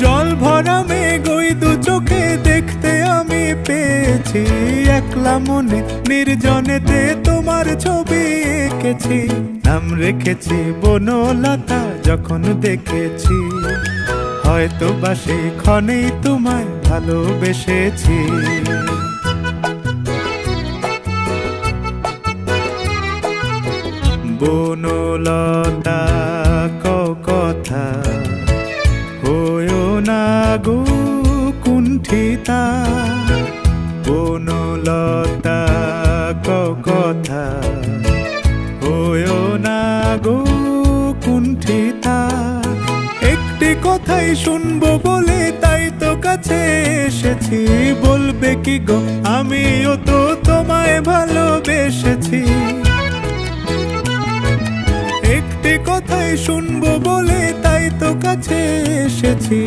জল ভরা মেঘ ওই দু চোখে দেখতে আমি পেয়েছি, একলা মনে নির্জনেতে তোমার ছবি এঁকেছি। নাম রেখেছি বনলতা যখন দেখেছি, হয়তো বা সেই ক্ষণেই তোমায় ভালোবেসেছি। বনলতা কথা হয়ো না গো কুণ্ঠিতা, বনলতা কথা হয়ো না গো কুণ্ঠিতা। একটি কথাই শুনবো বলে তাই তো কাছে এসেছি, বলবে কি গো আমিও তো তোমায় ভালোবেসেছি। একটি কথাই শুনবো বলে তাই তো কাছে এসেছি,